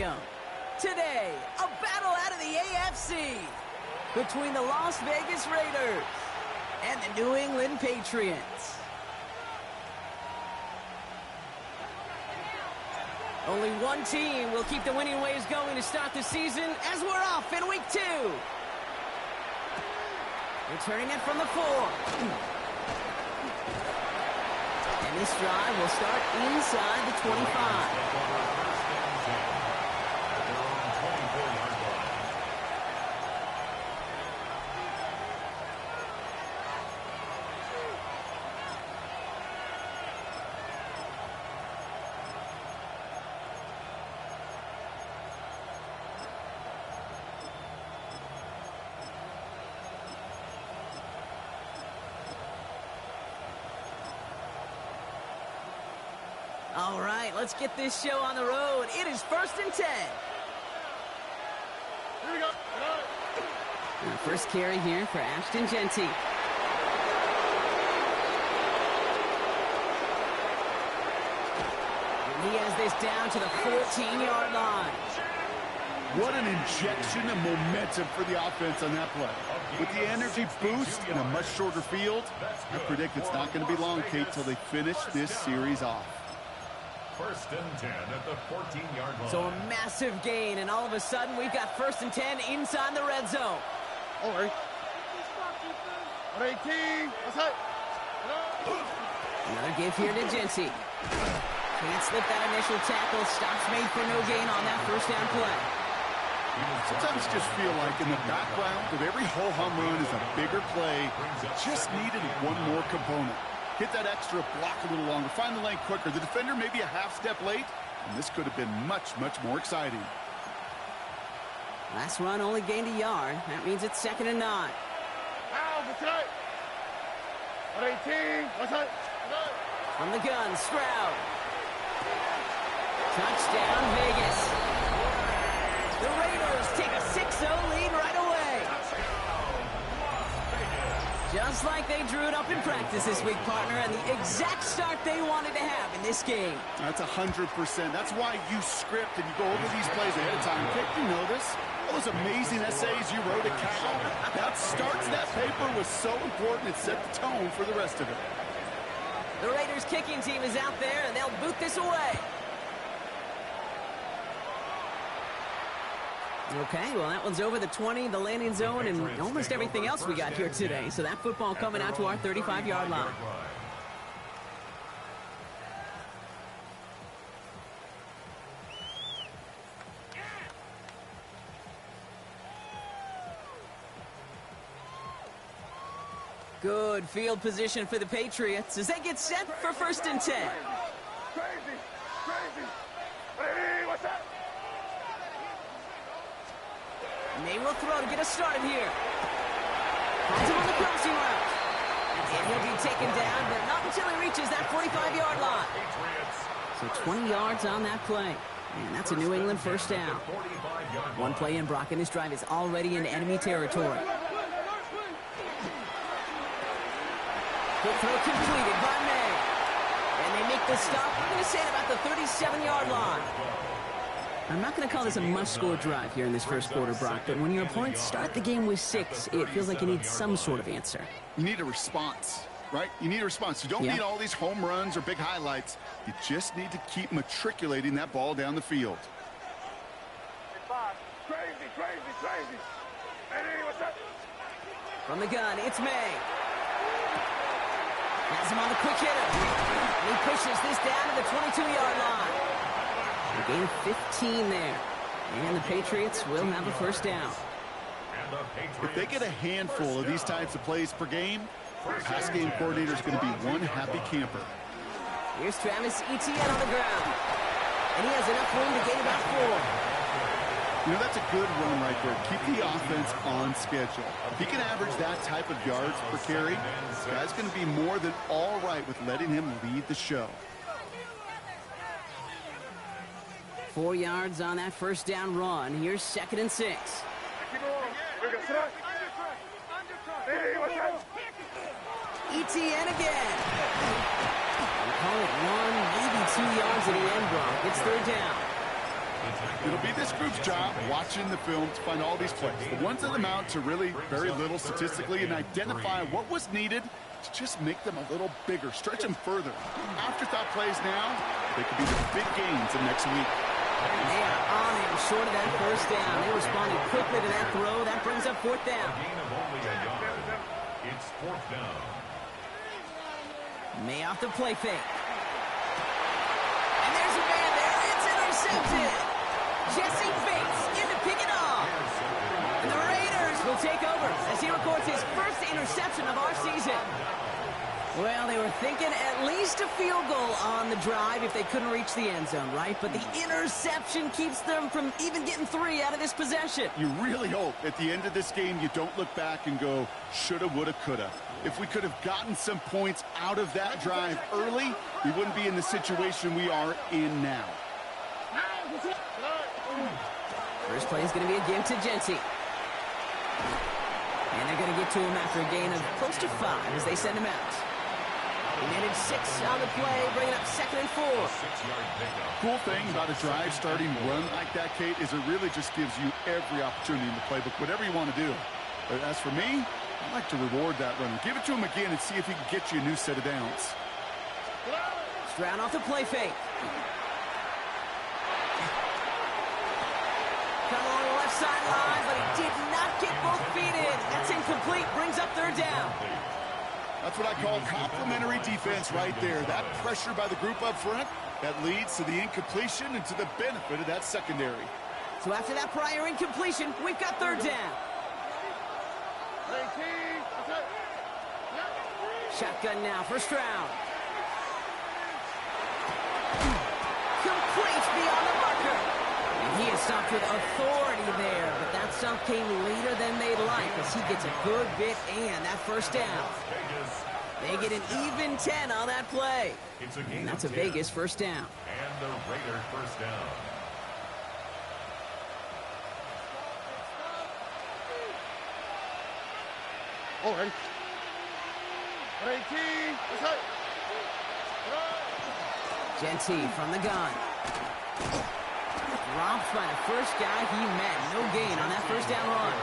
Stadium. Today, a battle out of the AFC between the Las Vegas Raiders and the New England Patriots. Only one team will keep the winning ways going to start the season as we're off in week 2. Returning it from the 4. And this drive will start inside the 25. All right, let's get this show on the road. It is 1st and 10. Here we go. And first carry here for Ashton Genty. And he has this down to the 14-yard line. What an injection of momentum for the offense on that play. With the energy boost in a much shorter field, I predict it's not going to be long, Kate, till they finish this series off. 1st and 10 at the 14-yard line. So a massive gain, and all of a sudden we've got 1st and 10 inside the red zone. All right. 18. Another give here to Genty. Can't slip that initial tackle. Stops made for no gain on that 1st down play. Sometimes just feel like in the background of every ho-hum run is a bigger play that just needed one more component. Hit that extra block a little longer, find the lane quicker. The defender may be a half step late, and this could have been much, much more exciting. Last run only gained a yard. That means it's 2nd and 9. From the gun, Stroud. Touchdown, Vegas. The Raiders take a 6-0 lead right away. Just like they drew it up in practice this week, partner, and the exact start they wanted to have in this game. That's 100%. That's why you script and you go over these plays ahead of time. Kate, you know this. All those amazing essays you wrote at Cal, that starts that paper was so important. It set the tone for the rest of it. The Raiders kicking team is out there, and they'll boot this away. Okay, well, that one's over the 20, the landing zone, and almost everything else we got here today. So that football coming out to our 35-yard line. Good field position for the Patriots as they get set for 1st and 10. Crazy. Hey, what's that? And they will throw to get us started here. Finds him on the crossing route. And he'll be taken down, but not until he reaches that 45-yard line. So 20 yards on that play. And that's a New England 1st down. One play in, Brock, and this drive is already in enemy territory. Good throw completed by May. And they make the stop, I'm going to say, at about the 37-yard line. I'm not going to call this a must-score drive here in this first quarter, Brock, but when your opponents start the game with 6, it feels like you need some sort of answer. You need a response, right? You need a response. You don't need all these home runs or big highlights. You just need to keep matriculating that ball down the field. Crazy. Hey, what's that? From the gun, it's May. Has him on the quick hitter. And he pushes this down to the 22-yard line. A gain of 15 there. And the Patriots will have a 1st down. If they get a handful of these types of plays per game, the pass game coordinator is going to be one happy camper. Here's Travis Etienne on the ground. And he has enough room to gain about 4. You know, that's a good run right there. Keep the offense on schedule. If he can average that type of yards per carry, this guy's going to be more than all right with letting him lead the show. 4 yards on that 1st down run. Here's 2nd and 6. Etienne again. We call it 1, maybe 2 yards at the end, Brock. It's 3rd down. It'll be this group's job watching the film to find all these plays. The ones that amount to really very little statistically and identify what was needed to just make them a little bigger, stretch them further. Afterthought plays now, they could be the big gains of next week. They are on him short of that first down. They responded quickly to that throw. That brings up fourth down. Gain of only a yard. It's fourth down. May off the play fake. And there's a man there. It's intercepted. Jesse Bates in to pick it off. And the Raiders will take over as he records his first interception of our season. Well, they were thinking at least a field goal on the drive if they couldn't reach the end zone, right? But the interception keeps them from even getting 3 out of this possession. You really hope at the end of this game you don't look back and go, shoulda, woulda, coulda. If we could have gotten some points out of that drive early, we wouldn't be in the situation we are in now. First play is going to be a give to Genty. And they're going to get to him after a gain of close to 5 as they send him out. He managed 6 on the play, bringing up 2nd and 4. Cool thing about a drive starting run like that, Kate, is it really just gives you every opportunity in the playbook, whatever you want to do. But as for me, I like to reward that runner. Give it to him again and see if he can get you a new set of downs. Stroud off the play fake. Come along the left sideline, but he did not get both feet in. That's incomplete. Brings up 3rd down. That's what I call complimentary defense right there. That pressure by the group up front, that leads to the incompletion and to the benefit of that secondary. So after that prior incompletion, we've got 3rd down. Shotgun now for Stroud. Complete beyond the marker. And he is stopped with authority there, but that stop came later than they'd like as he gets a good bit and that first down. They get an even 10 on that play. And that's a Vegas first down. And the Raider first down. Oh, ready. Genty from the gun. Dropped by the first guy he met. No gain on that first down run.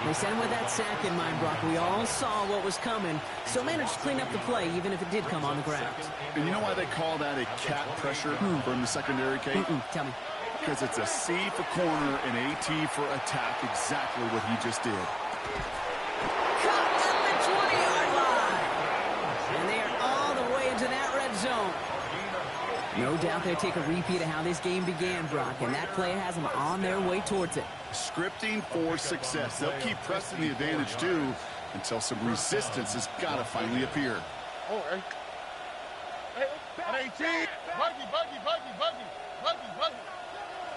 They sent him with that sack in mind, Brock. We all saw what was coming, so managed to clean up the play, even if it did come on the ground. And you know why they call that a cat pressure from the secondary, Kate? Tell me. Because it's a C for corner and a T for attack, exactly what he just did. Caught at the 20-yard line. And they are all the way into that red zone. No doubt they take a repeat of how this game began, Brock, and that play has them on their way towards it. Scripting for success. They'll keep pressing the advantage, too, until some resistance has got to finally appear. Oh, hey. Hey, buggy.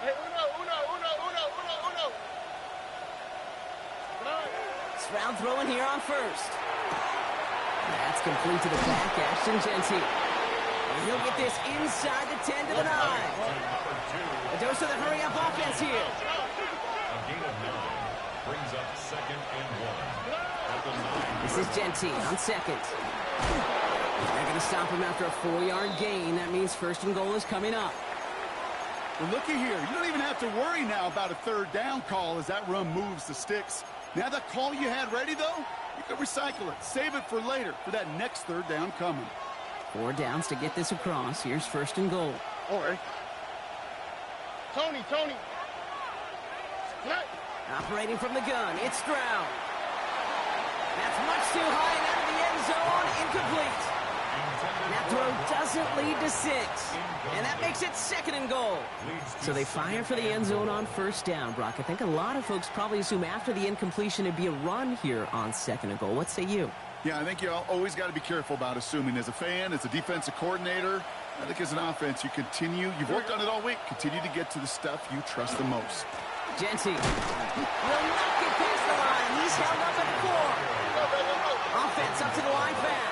Hey, uno. Stroud throwing here on first. That's complete to the back, Ashton Genty. And he'll get this inside the 10 to the 9. A dose of the hurry-up offense here. A gain of 9 brings up 2nd and 1. At the 9. This is Genty on 2nd. They're going to stop him after a 4-yard gain. That means 1st and goal is coming up. Well, looky here. You don't even have to worry now about a 3rd down call as that run moves the sticks. Now that call you had ready, though, you can recycle it. Save it for later for that next 3rd down coming. 4 downs to get this across. Here's 1st and goal. All right. Tony. Operating from the gun, it's Stroud. That's much too high and out of the end zone. Incomplete. That throw doesn't lead to 6. And that makes it 2nd and goal. So they fire for the end zone on 1st down, Brock. I think a lot of folks probably assume after the incompletion it'd be a run here on 2nd and goal. What say you? Yeah, I think you always got to be careful about assuming. As a fan, as a defensive coordinator, I think as an offense, you've worked on it all week, continue to get to the stuff you trust the most. Genty will not get past the line. He's held up at the core. Offense up to the line fast.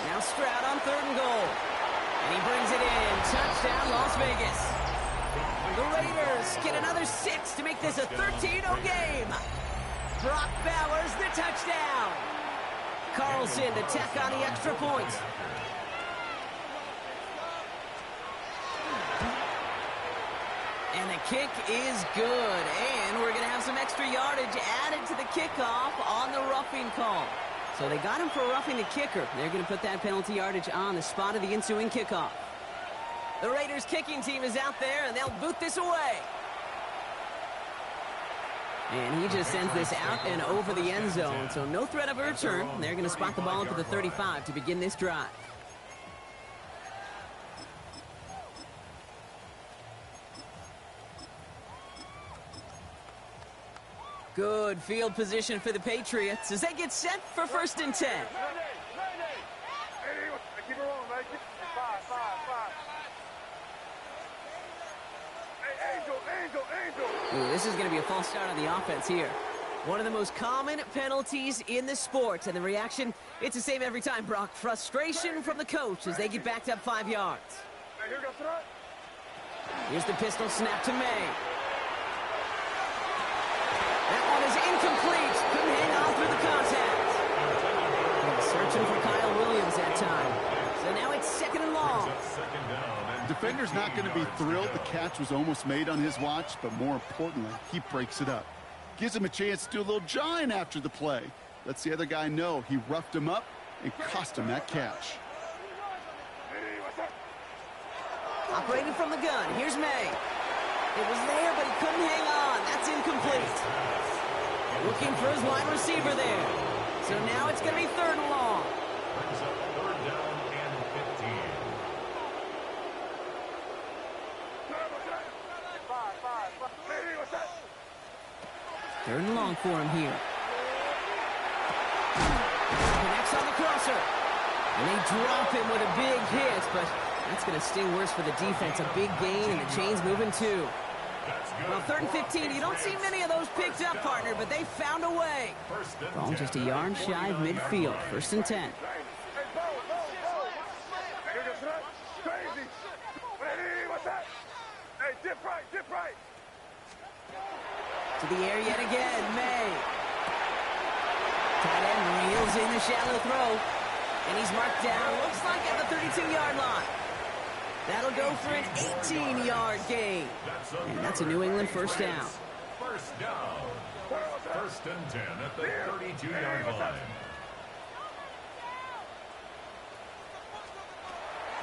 Now Stroud on 3rd and goal. And he brings it in. Touchdown, Las Vegas. The Raiders get another 6 to make this a 13-0 game. Brock Bowers the touchdown. Carlson to tack on the extra point. kick is good, and we're going to have some extra yardage added to the kickoff on the roughing call. So they got him for roughing the kicker. They're going to put that penalty yardage on the spot of the ensuing kickoff. The Raiders kicking team is out there, and they'll boot this away. And he just sends this out and over the end zone, so no threat of a return. They're going to spot the ball up at the 35 to begin this drive. Good field position for the Patriots as they get set for 1st and 10. Keep it rolling, man. Five. Hey, Angel. Ooh, this is going to be a false start on the offense here. One of the most common penalties in the sport, and the reaction, it's the same every time, Brock. Frustration from the coach as they get backed up 5 yards. Here's the pistol snap to May. That one is incomplete. Couldn't hang on through the contact. Searching for Kyle Williams that time. So now it's 2nd and long. The defender's not going to be thrilled the catch was almost made on his watch, but more importantly, he breaks it up. Gives him a chance to do a little jawing after the play. Lets the other guy know he roughed him up and cost him that catch. Operating from the gun. Here's May. It was there, but he couldn't hang on. That's incomplete. Looking for his wide receiver there. So now it's going to be 3rd and long. Brings up 3rd down and 15. Third and long for him here. Connects on the crosser. And they drop him with a big hit, but that's going to sting worse for the defense. A big gain, and the chain's moving too. Well, 3rd and 15, you don't see many of those picked up, partner, but they found a way. Ball just a yard shy of midfield. 1st and 10. Dip right. To the air yet again, May. Tight end reels in the shallow throw. And he's marked down, looks like at the 32-yard line. That'll go for an 18-yard gain. And that's a New England 1st down. 1st down. 1st and 10 at the 32-yard line.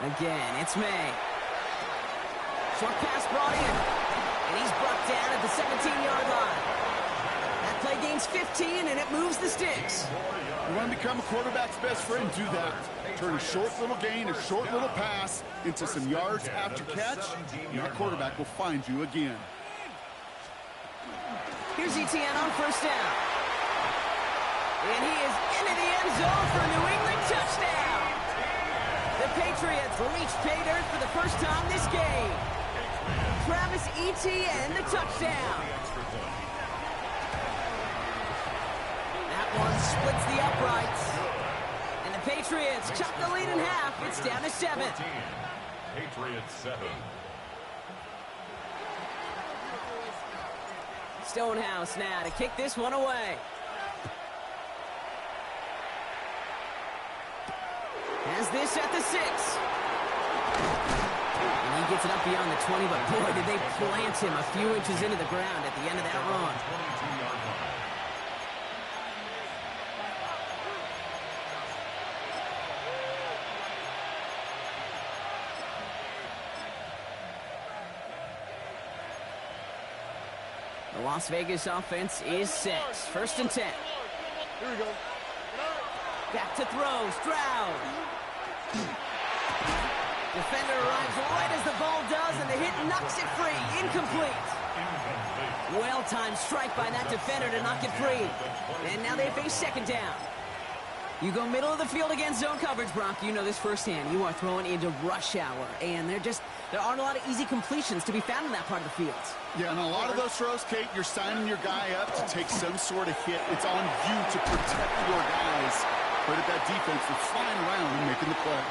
Again, it's May. Short pass brought in. And he's brought down at the 17-yard line. That play gains 15, and it moves the sticks. You want to become a quarterback's best friend, do that. Turn a short little gain, a short little pass into some yards after catch, and that quarterback will find you again. Here's Etienne on 1st down. And he is into the end zone for a New England touchdown. The Patriots reach pay dirt for the first time this game. Travis Etienne, the touchdown. That one splits the uprights. And the Patriots chop the lead in half. It's down to 7. 14. Patriots 7. Stonehouse now to kick this one away. Has this at the 6. And he gets it up beyond the 20, but boy, did they plant him a few inches into the ground at the end of that run. 22-yard line. The Las Vegas offense is set. 1st and 10. Here we go. Back to throw. Stroud. Defender arrives right as the ball does, and the hit knocks it free. Incomplete. Well-timed strike by that defender to knock it free. And now they face 2nd down. You go middle of the field against zone coverage, Brock. You know this firsthand. You are throwing into rush hour, and there aren't a lot of easy completions to be found in that part of the field. Yeah, and a lot of those throws, Kate, you're signing your guy up to take some sort of hit. It's on you to protect your guys. But at that defense, they're flying around and making the play.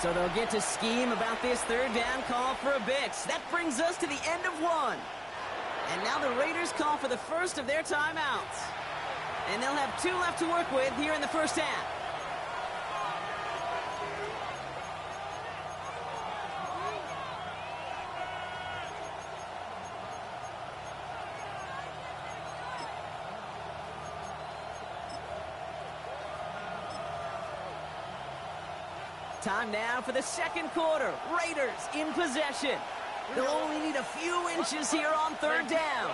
So they'll get to scheme about this 3rd down call for a bit. That brings us to the end of 1. And now the Raiders call for the first of their timeouts. And they'll have 2 left to work with here in the 1st half. Time now for the second quarter. Raiders in possession. They'll only need a few inches here on third down.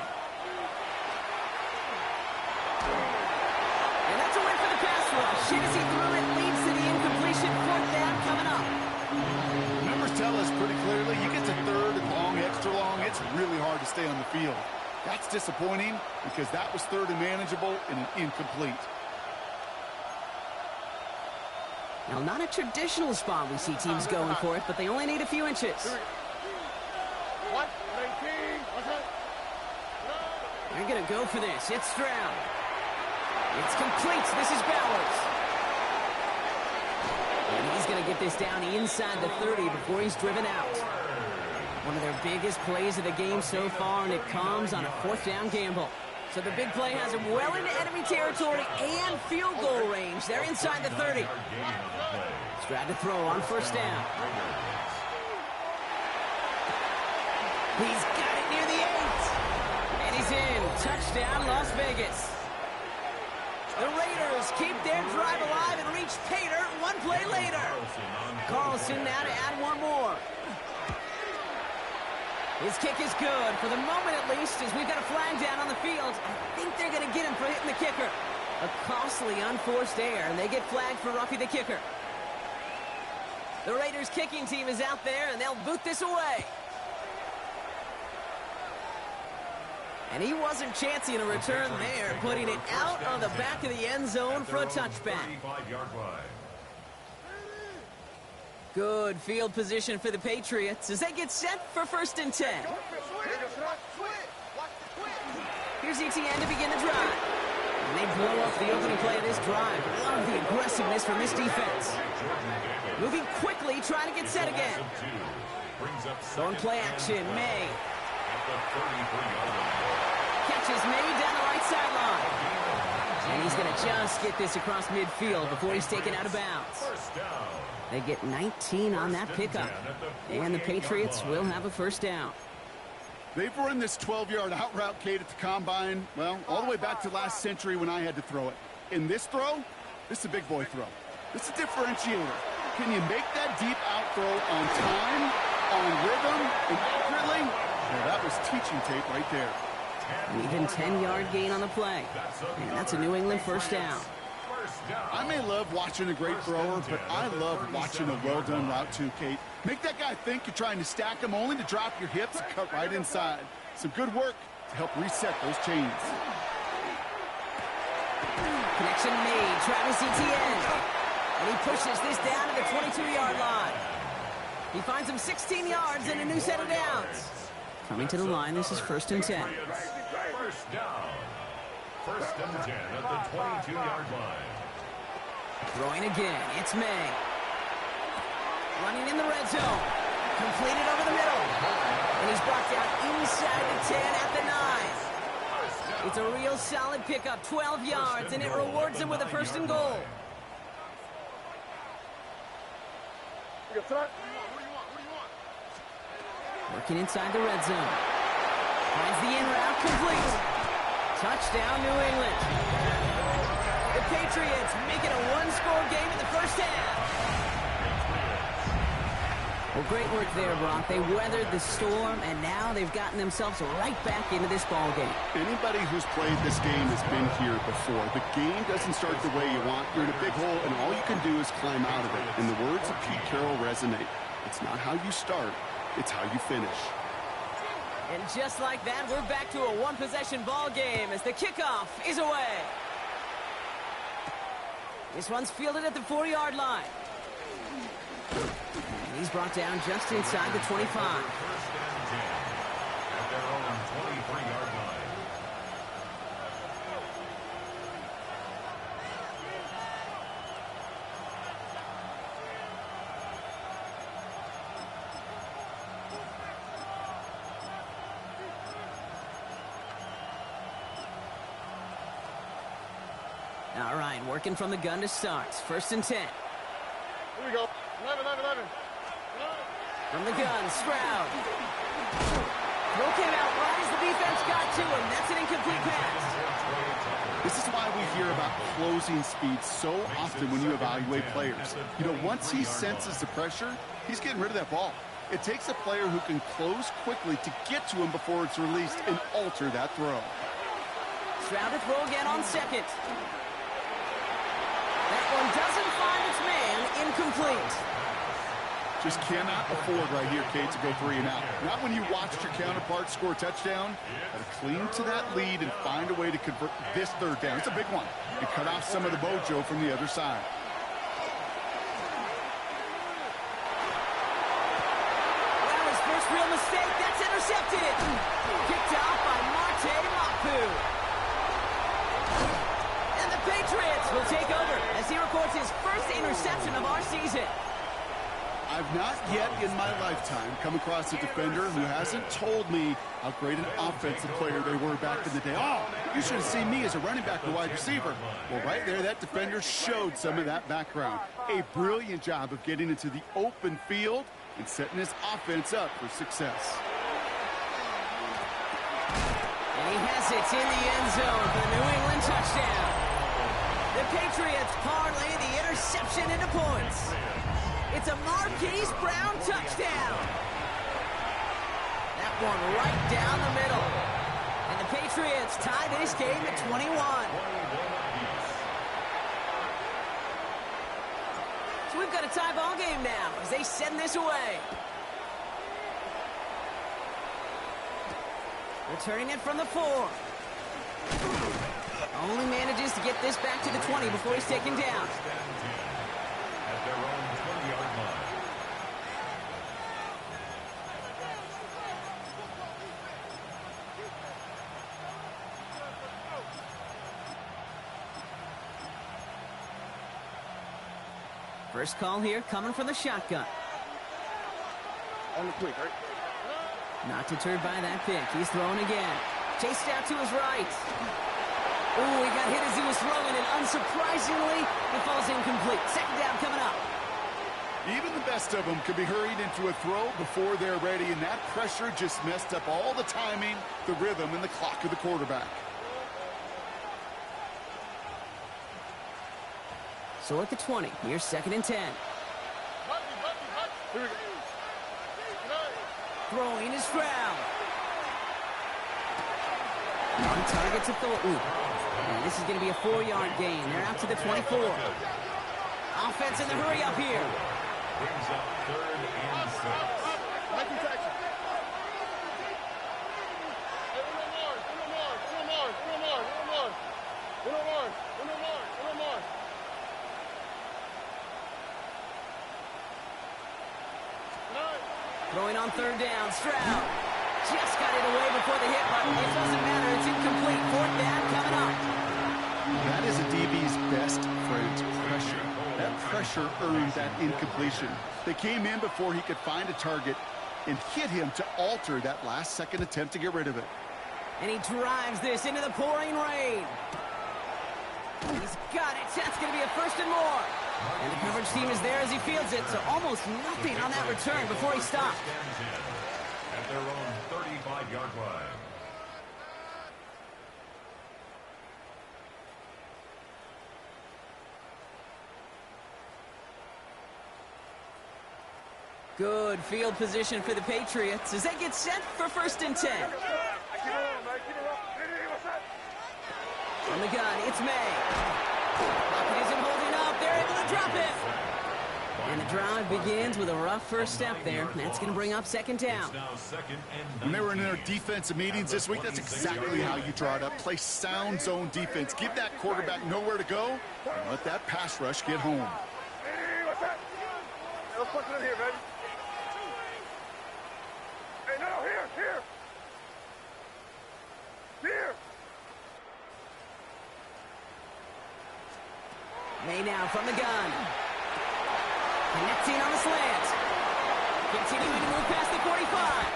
And that's a win for the pass rush. As he threw it, leads to the incompletion. Fourth down coming up. Numbers tell us pretty clearly, you get to third and long, extra long, it's really hard to stay on the field. That's disappointing because that was third and manageable and an incomplete. Now, not a traditional spot we see teams going for it, but they only need a few inches. What? They're going to go for this. It's Stroud. It's complete. This is Bowers. And he's going to get this down inside the 30 before he's driven out. One of their biggest plays of the game so far, and it comes on a fourth down gamble. So the big play has him well into enemy territory and field goal range. They're inside the 30. Stroud to throw on first down. He's got it near the 8. And he's in. Touchdown, Las Vegas. The Raiders keep their drive alive and reach Pater one play later. Carlson now to add one more. His kick is good, for the moment at least, as we've got a flag down on the field. I think they're going to get him for hitting the kicker. A costly unforced error, and they get flagged for roughing the kicker. The Raiders kicking team is out there, and they'll boot this away. And he wasn't chancing a return there, putting it out on the back of the end zone for a touchback. Good field position for the Patriots as they get set for 1st and 10. Here's ETN to begin the drive. And they blow up the opening play of this drive. Love the aggressiveness from this defense. Moving quickly, trying to get set again. Throwing play action, May. Catches May down the right sideline. And he's going to just get this across midfield before he's taken out of bounds. They get 19 on that pickup. And the Patriots will have a first down. They've run this 12-yard out route, Kate, at the Combine, well, all the way back to last century when I had to throw it. In this throw, this is a big boy throw. This is a differentiator. Can you make that deep out throw on time, on rhythm, and accurately? Well, that was teaching tape right there. An even 10-yard gain on the play. And that's a New England first down. I may love watching a great thrower, but I love watching a well-done route too, Kate. Make that guy think you're trying to stack him only to drop your hips and cut right inside. Some good work to help reset those chains. Connection made. Travis Etienne. And he pushes this down to the 22-yard line. He finds him 16 yards and a new set of downs. Coming to the line, this is 1st and 10. First down. 1st and 10 at the 22-yard line. Throwing again, it's May. Running in the red zone. Completed over the middle. And he's brought down inside the 10 at the 9. It's a real solid pickup, 12 yards, and it rewards him with a 1st and goal. Working inside the red zone. Finds the in route, complete. Touchdown, New England. The Patriots make it a one-score game in the first half. Well, great work there, Brock. They weathered the storm, and now they've gotten themselves right back into this ball game. Anybody who's played this game has been here before. The game doesn't start the way you want. You're in a big hole, and all you can do is climb out of it. And the words of Pete Carroll resonate. It's not how you start, it's how you finish. And just like that, we're back to a one-possession ball game as the kickoff is away. This one's fielded at the 4-yard line. And he's brought down just inside the 25. 1st and 10 at their own 23-yard line. All right, working from the gun to start. 1st and 10. Here we go. 11. From the gun, Stroud. Throw came out right as the defense got to him. That's an incomplete pass. This is why we hear about closing speed so often when you evaluate players. You know, once he senses the pressure, he's getting rid of that ball. It takes a player who can close quickly to get to him before it's released and alter that throw. Stroud to throw again on second. That one doesn't find its man. Incomplete. Just cannot afford right here, Kate, to go 3 and out. Not when you watched your counterpart score a touchdown. Gotta cling to that lead and find a way to convert this third down. It's a big one. And cut off some of the mojo from the other side. Well, his first real mistake. That's intercepted. Kicked off by Marte Mapu. And the Patriots will take over as he records his first interception of our season. I've not yet in my lifetime come across a defender who hasn't told me how great an offensive player they were back in the day. Oh, you should have seen me as a running back or wide receiver. Well, right there, that defender showed some of that background. A brilliant job of getting into the open field and setting his offense up for success. And he has it in the end zone for the New England touchdown. The Patriots parlay the interception into points. It's a Marquise Brown touchdown. That one right down the middle. And the Patriots tie this game at 21. So we've got a tie ball game now as they send this away. Returning it from the 4. Only manages to get this back to the 20 before he's taken down. At their own 20-yard line. First call here coming from the shotgun. On the quick, right? Not deterred by that pick. He's throwing again. Chased out to his right. Ooh, he got hit as he was throwing, and unsurprisingly, it falls incomplete. Second down coming up. Even the best of them could be hurried into a throw before they're ready, and that pressure just messed up all the timing, the rhythm, and the clock of the quarterback. So at the 20, here's 2nd and 10. Here we go. Throwing is Stroud. On target to Thornton. And this is going to be a 4-yard gain. They're out to the 24. Offense in the hurry up here. Brings up 3rd and 6. Mikey Jackson. Hey, Uno Mars. Throwing on 3rd down. Stroud just got it away before the hit button. It doesn't matter. It's incomplete. 4th down coming up. That is a DB's best friend, pressure. That pressure earned that incompletion. They came in before he could find a target and hit him to alter that last-second attempt to get rid of it. And he drives this into the pouring rain. He's got it. That's going to be a 1st and more. And the coverage team is there as he fields it, so almost nothing on that return before he stops. At their own 35-yard line. Good field position for the Patriots as they get set for 1st and 10. From the gun, it's May. Pocket isn't holding up. They're able to drop it. And the drive begins with a rough first step there. That's going to bring up 2nd down. Now 2nd and When they were in their defensive meetings this week, that's exactly how you draw it up. Play sound zone defense. Give that quarterback nowhere to go and let that pass rush get home. Hey, what's that? Hey, let's punch it in here, baby. Hey, no, here. Here. May now from the gun. Connecting on the slant. Continuing to move past the 45.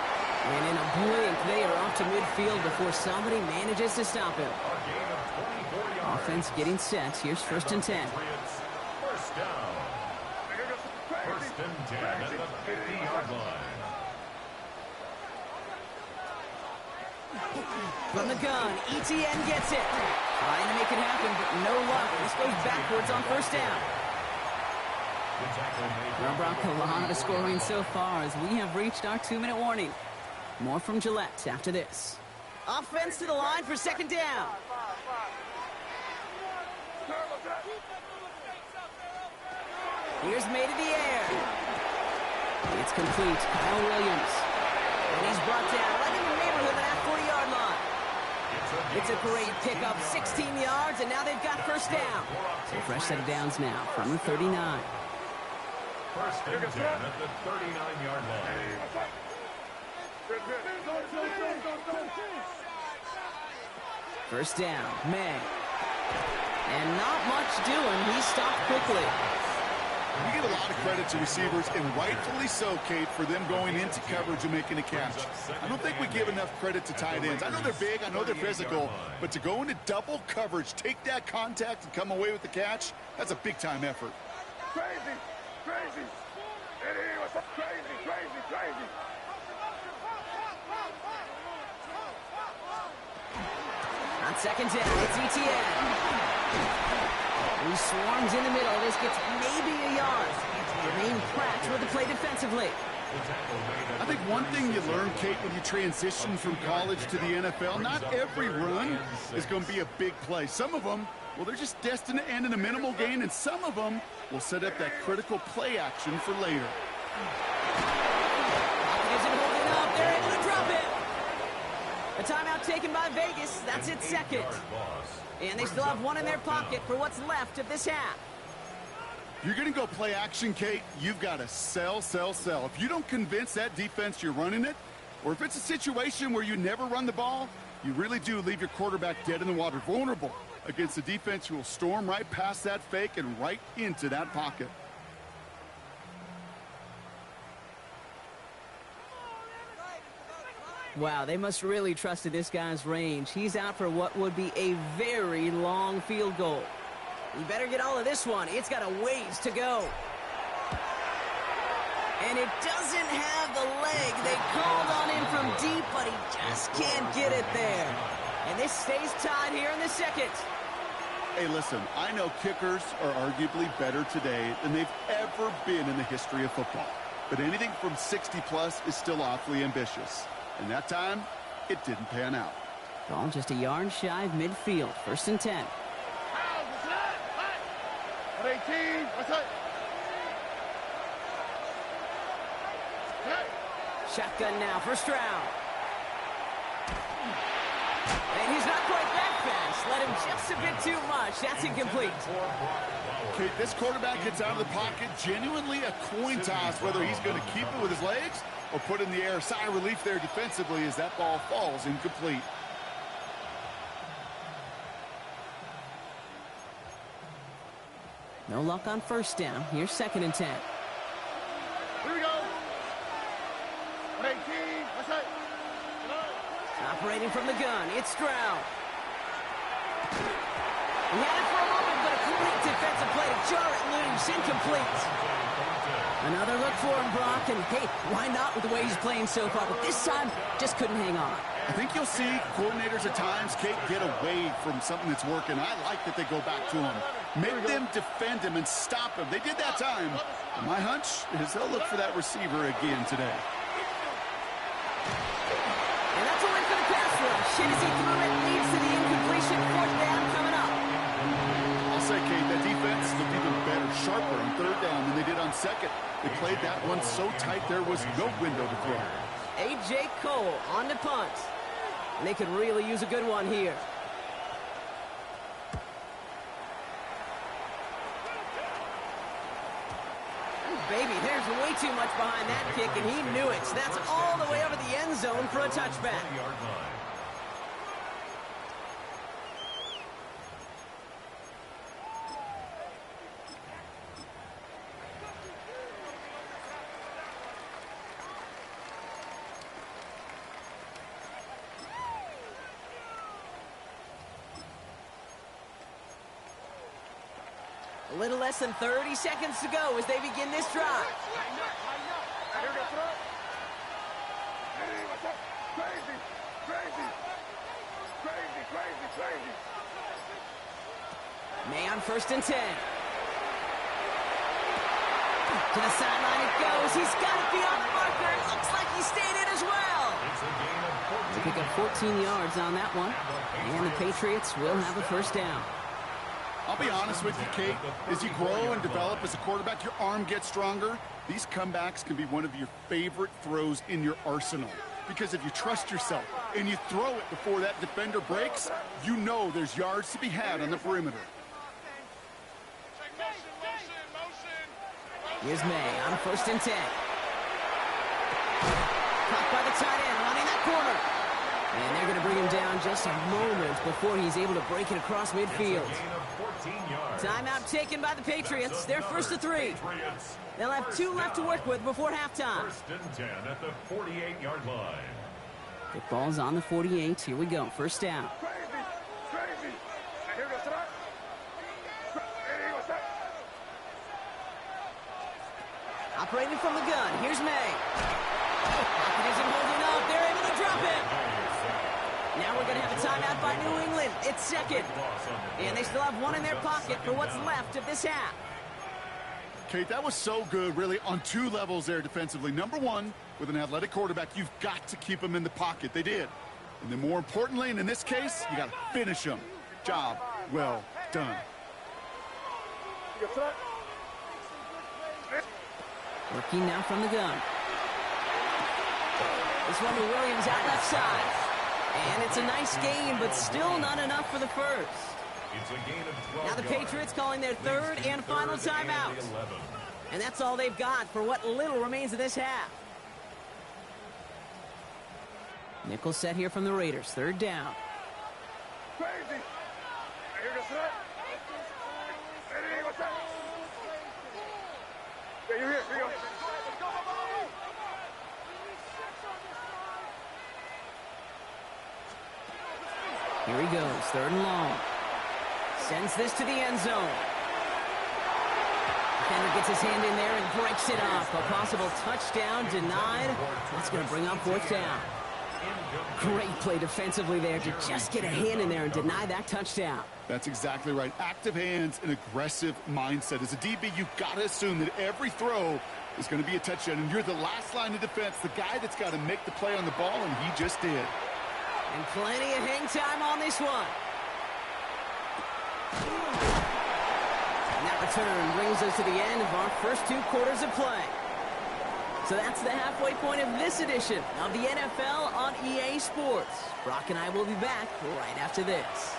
And in a blink, they are off to midfield before somebody manages to stop him. Offense getting set. Here's 1st and 10. First down. 1st and 10 at the 50-yard line. From the gun, ETN gets it. Trying to make it happen, but no luck. This goes backwards on first down. Well, Brock, a lot of scoring so far as we have reached our 2-minute warning. More from Gillette after this. Offense to the line for second down. Here's made in the air. It's complete. Kyle Williams. And he's brought down right in the neighborhood of that 40-yard line. It's a great pickup, 16 yards, and now they've got first down. So fresh set of downs now from the 39. First and 10 at the 39-yard line. First down, May. And not much doing. He stopped quickly. You get a lot of credit to receivers, and rightfully so, Kate, for them going into coverage and making a catch. I don't think we give enough credit to tight ends. I know they're big, I know they're physical, but to go into double coverage, take that contact, and come away with the catch, that's a big-time effort. Crazy! Crazy! Eddie, what's up? Crazy, crazy, crazy! On second down, it's ETN. He swarms in the middle. This gets maybe a yard. Jermaine Pratt with the play defensively. I think one thing you learn, Kate, when you transition from college to the NFL, not every run is going to be a big play. Some of them, well, they're just destined to end in a minimal gain, and some of them will set up that critical play action for later. Isn't holding up. They're able to drop it. A timeout taken by Vegas. That's its second. And they still have one in their pocket for what's left of this half. If you're going to go play action, Kate, you've got to sell, sell, sell. If you don't convince that defense you're running it, or if it's a situation where you never run the ball, you really do leave your quarterback dead in the water, vulnerable against a defense who will storm right past that fake and right into that pocket. Wow, they must really trust in this guy's range. He's out for what would be a very long field goal. You better get all of this one. It's got a ways to go. And it doesn't have the leg. They called on him from deep, but he just can't get it there. And this stays tied here in the second. Hey, listen, I know kickers are arguably better today than they've ever been in the history of football. But anything from 60-plus is still awfully ambitious. And that time, it didn't pan out. Ball just a yard shy of midfield. First and 10. 18, what's up? Shotgun now, first round. And he's not quite that fast. Let him just a bit too much. That's incomplete. Okay, this quarterback gets out of the pocket, genuinely a coin toss, whether he's going to keep it with his legs or put it in the air. Sigh of relief there defensively as that ball falls incomplete. No luck on first down. Here's second and 10. Here we go. 18, what's up? Operating from the gun, it's Stroud. He had it for a moment, but a complete defensive play to jar it loose. Incomplete. Another look for him, Brock, and hey, why not with the way he's playing so far? But this time, just couldn't hang on. I think you'll see coordinators at times, Kate, get away from something that's working. I like that they go back to him. Make them defend him and stop him. They did that time. And my hunch is they'll look for that receiver again today. And that's a win for the pass rush. Shit as he threw it, leads to the incompletion. Fourth down coming up. I'll say, Kate, that defense looked even better, sharper on third down than they did on second. They played that one so tight there was no window to throw. A.J. Cole on the punt. And they could really use a good one here. Baby, there's way too much behind that kick, and he knew it. So that's all the way over the end zone for a touchback. A little less than 30 seconds to go as they begin this drive. Crazy. Crazy, crazy, crazy. May on 1st and 10. To the sideline it goes. He's got it beyond the marker. It looks like he stayed in as well. They pick up 14 yards on that one. And the Patriots will have a 1st down. I'll be honest with you, Kate. As you grow and develop as a quarterback, your arm gets stronger. These comebacks can be one of your favorite throws in your arsenal. Because if you trust yourself and you throw it before that defender breaks, you know there's yards to be had on the perimeter. Here's May on 1st and 10. Caught by the tight end, running that corner. And they're going to bring him down just a moment before he's able to break it across midfield. Timeout taken by the Patriots. They're 1st to 3. They'll have 2 left to work with before halftime. 1st and 10 at the 48-yard line. The ball's on the 48. Here we go. 1st down. Crazy, crazy. And here goes that. And here goes that. Operating from the gun. Here's May. Pocket isn't holding up. They're able to drop it. Now we're going to have a timeout by New England. It's 2nd. And they still have 1 in their pocket for what's left of this half. Kate, that was so good, really, on 2 levels there defensively. Number 1, with an athletic quarterback, you've got to keep him in the pocket. They did. And then more importantly, and in this case, you got to finish him. Job well done. Working now from the gun. This one to Williams out left side. And it's a nice gain, but still not enough for the 1st. It's a gain of 12 Now the Patriots calling their 3rd and final timeout. And that's all they've got for what little remains of this half. Nickel set here from the Raiders. 3rd down. Crazy. And here goes that. And here goes that. Yeah, you're here. Here you go. Here he goes. 3rd and long. Sends this to the end zone. Defender gets his hand in there and breaks it off. A possible touchdown denied. That's going to bring up 4th down. Great play defensively there to just get a hand in there and deny that touchdown. That's exactly right. Active hands and aggressive mindset. As a DB, you've got to assume that every throw is going to be a touchdown. And you're the last line of defense, the guy that's got to make the play on the ball, and he just did. And plenty of hang time on this one. And that return brings us to the end of our first 2 quarters of play. So that's the halfway point of this edition of the NFL on EA Sports. Brock and I will be back right after this.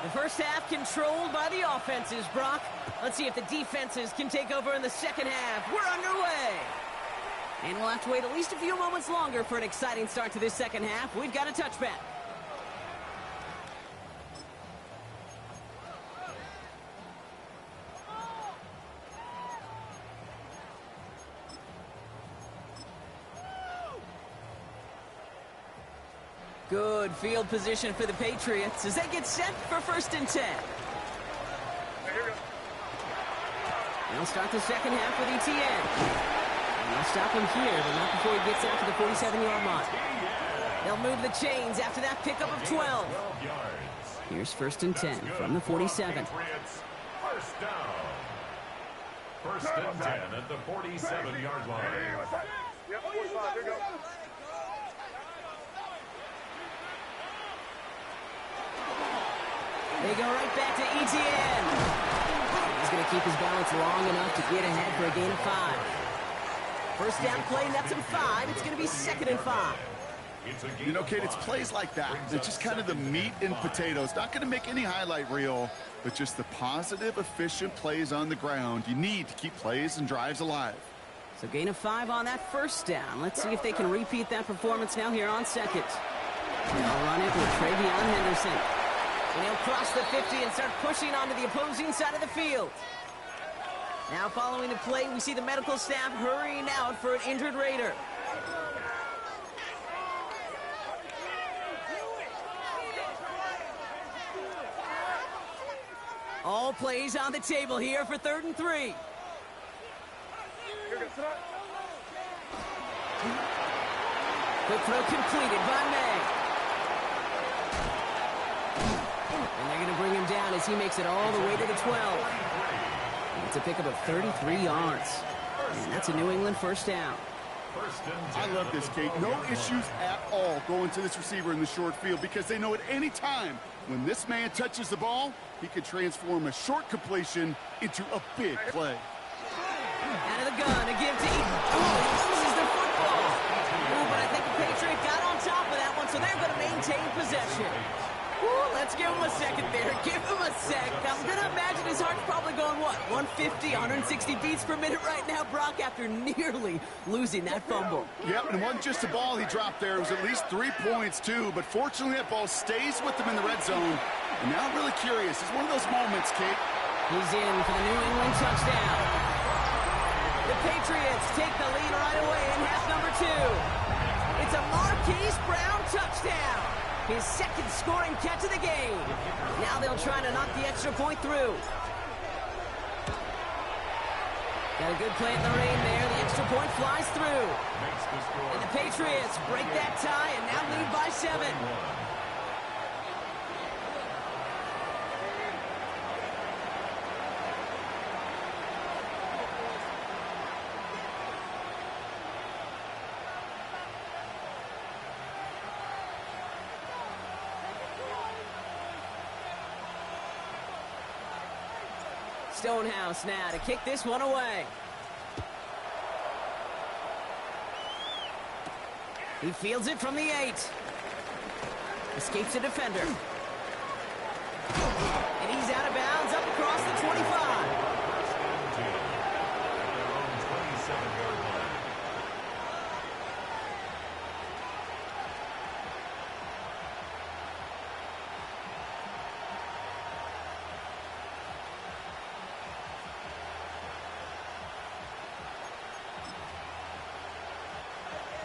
The first half controlled by the offenses, Brock. Let's see if the defenses can take over in the second half. We're underway. And we'll have to wait at least a few moments longer for an exciting start to this second half. We've got a touchback. Good field position for the Patriots as they get set for 1st and 10. They'll start the second half with ETN. And they'll stop him here, but not before he gets out to the 47-yard line. They'll move the chains after that pickup of 12. Here's 1st and 10 from the 47. 1st down. 1st and 10 at the 47-yard line. Yep, 45. Here you go. They go right back to ETN. He's going to keep his balance long enough to get ahead for a gain of 5. 1st down play, nets him 5. It's going to be 2nd and 5. You know, Kate, it's plays like that. It's just kind of the meat and potatoes. Not going to make any highlight reel, but just the positive, efficient plays on the ground. You need to keep plays and drives alive. So gain of 5 on that 1st down. Let's see if they can repeat that performance now here on 2nd. They'll run it with Travion Henderson. And he'll cross the 50 and start pushing onto the opposing side of the field. Now following the play, we see the medical staff hurrying out for an injured Raider. All plays on the table here for 3rd and 3. Here goes Quick throw completed by May. And they're going to bring him down as he makes it all the way to the 12. It's a pickup of 33 yards. And that's a New England first down. I love this, Kate. No issues at all going to this receiver in the short field because they know at any time when this man touches the ball, he could transform a short completion into a big play. Out of the gun, a give to Eaton. Oh, he loses the football. Ooh, but I think the Patriot got on top of that one, so they're going to maintain possession. Ooh, let's give him a second there. Give him a sec. I'm going to imagine his heart's probably going, what, 150, 160 beats per minute right now, Brock, after nearly losing that fumble. Yep, and it wasn't just a ball he dropped there. It was at least 3 points, too. But fortunately, that ball stays with him in the red zone. And now I'm really curious. It's one of those moments, Kate. He's in for the New England touchdown. The Patriots take the lead right away in half number 2. It's a Marquise Brown touchdown. His second scoring catch of the game. Now they'll try to knock the extra point through. Got a good play in the rain there. The extra point flies through. And the Patriots break that tie and now lead by 7. Stonehouse now to kick this one away. He fields it from the 8. Escapes a defender. And he's out of bounds up across the 25.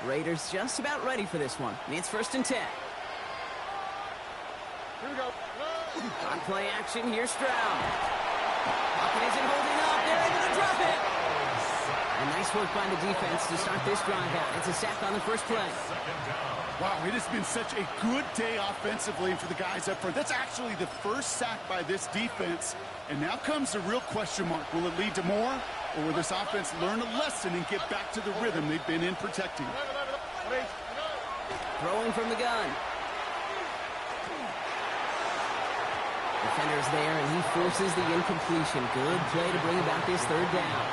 Raiders just about ready for this one. It's 1st and 10. Here we go. On play action, here's Stroud. Pocket isn't holding up. They're able to drop it. And nice work by the defense to start this drive out. It's a sack on the first play. Wow, it has been such a good day offensively for the guys up front. That's actually the first sack by this defense. And now comes the real question mark. Will it lead to more? Or will this offense learn a lesson and get back to the rhythm they've been in protecting? Throwing from the gun. Defender's there, and he forces the incompletion. Good play to bring about this 3rd down.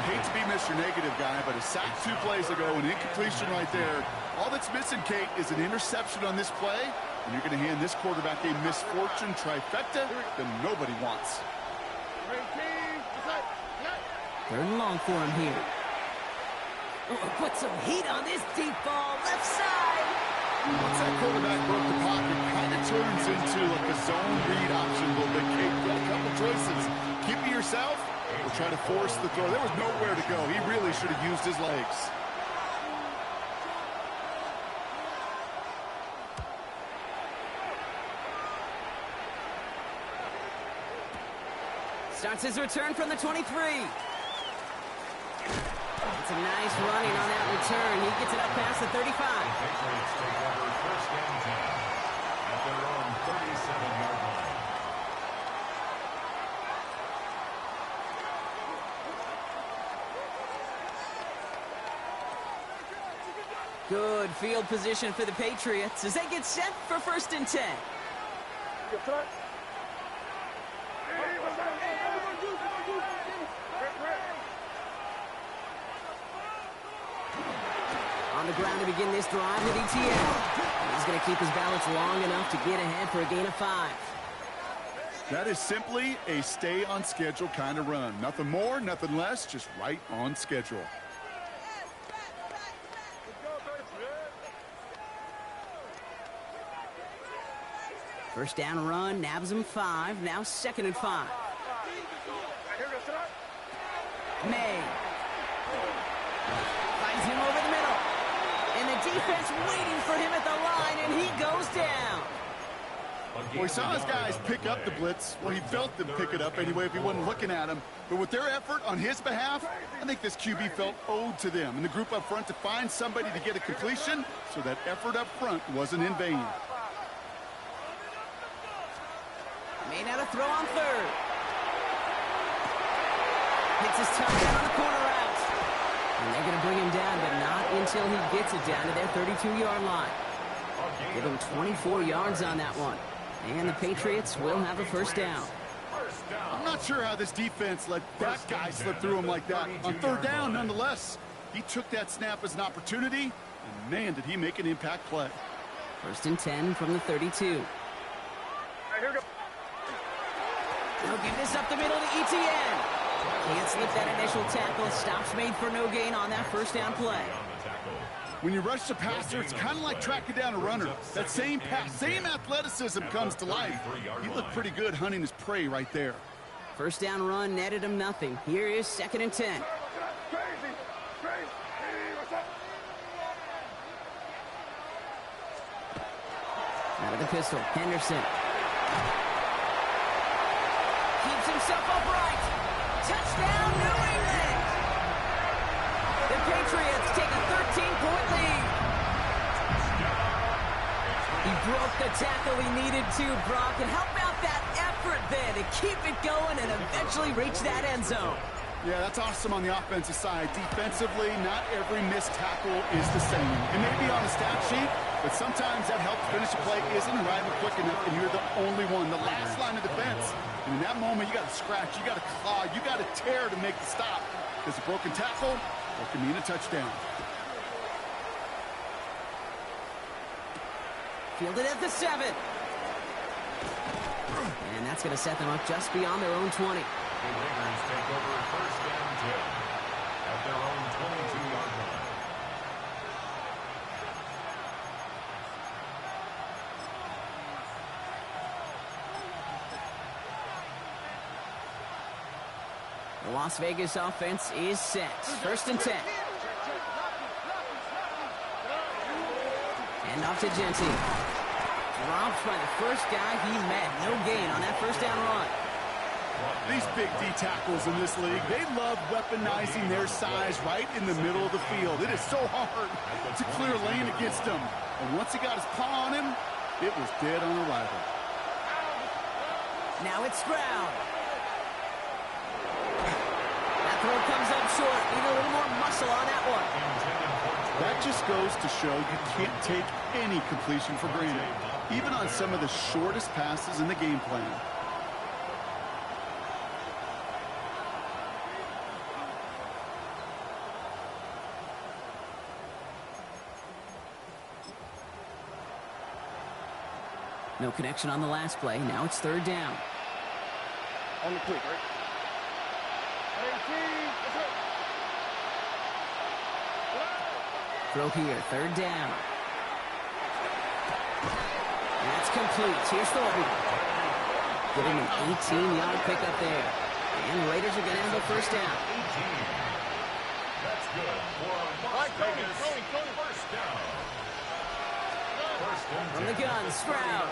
Hate to be Mr. Negative guy, but a sack 2 plays ago, an incompletion right there. All that's missing, Kate, is an interception on this play, and you're going to hand this quarterback a misfortune trifecta that nobody wants. 3rd and long for him here. Oh, put some heat on this deep ball, left side. Once that quarterback broke the pocket, kind of turns into like a zone read option a little bit. Kate, got a couple choices. Keep it yourself or try to force the throw. There was nowhere to go. He really should have used his legs. Starts his return from the 23. It's a nice running on that return. He gets it up past the 35. Patriots take over 1st and 10 at their own 37-yard line. Good field position for the Patriots as they get set for 1st and 10. On the ground to begin this drive with ETL. He's going to keep his balance long enough to get ahead for a gain of 5. That is simply a stay on schedule kind of run. Nothing more, nothing less, just right on schedule. First down run, nabs him 5. Now 2nd and 5. May. Finds him over the middle. And the defense waiting for him at the line, and he goes down. Well, he saw his guys pick up the blitz. Well, he felt them pick it up anyway if he wasn't looking at him. But with their effort on his behalf, I think this QB felt owed to them and the group up front to find somebody to get a completion, so that effort up front wasn't in vain. Made out a throw on third. Hits his touchdown on the corner route. And they're going to bring him down, but not until he gets it down to their 32-yard line. Give him 24 yards on that one. And the Patriots will have a first down. I'm not sure how this defense let that guy slip through him like that. On third down, nonetheless, he took that snap as an opportunity, and man, did he make an impact play. First and 10 from the 32. They'll give this up the middle to ETN. Can't slip that initial tackle. Stops made for no gain on that first down play. When you rush the passer, it's kind of like tracking down a runner. That same pass, same athleticism comes to life. He looked pretty good hunting his prey right there. First down run netted him nothing. Here is second and 10. Out of the pistol, Henderson. Keeps himself upright. Touchdown, New England! The Patriots take a 13-point lead. He broke the tackle he needed to, Brock, and how about that effort then to keep it going and eventually reach that end zone? Yeah, that's awesome on the offensive side. Defensively, not every missed tackle is the same. It may be on the stat sheet, but sometimes that help finish a play isn't arriving quick enough, and you're the only one, the last line of defense. And in that moment, you got to scratch, you got to claw, you got to tear to make the stop. Because a broken tackle, it can mean a touchdown. Fielded at the 7. And that's going to set them up just beyond their own 20. The Raiders take over first and 10 at their own 22-yard line. The Las Vegas offense is set. First and 10. Hand off to Genty. Dropped by the first guy he met. No gain on that first down run. These big D tackles in this league, they love weaponizing their size right in the middle of the field. It is so hard to clear lane against them. And once he got his paw on him, it was dead on arrival. Now it's Stroud. That throw comes up short. Need a little more muscle on that one. That just goes to show you can't take any completion for granted, even on some of the shortest passes in the game plan. No connection on the last play. Now it's third down. On the quick, right? Throw here, third down. That's complete. Here's Thornton. Getting an 18-yard pickup there. And the Raiders are going to have a first down. 18. That's good for Las Vegas. First down. First and 10. From the gun, Stroud.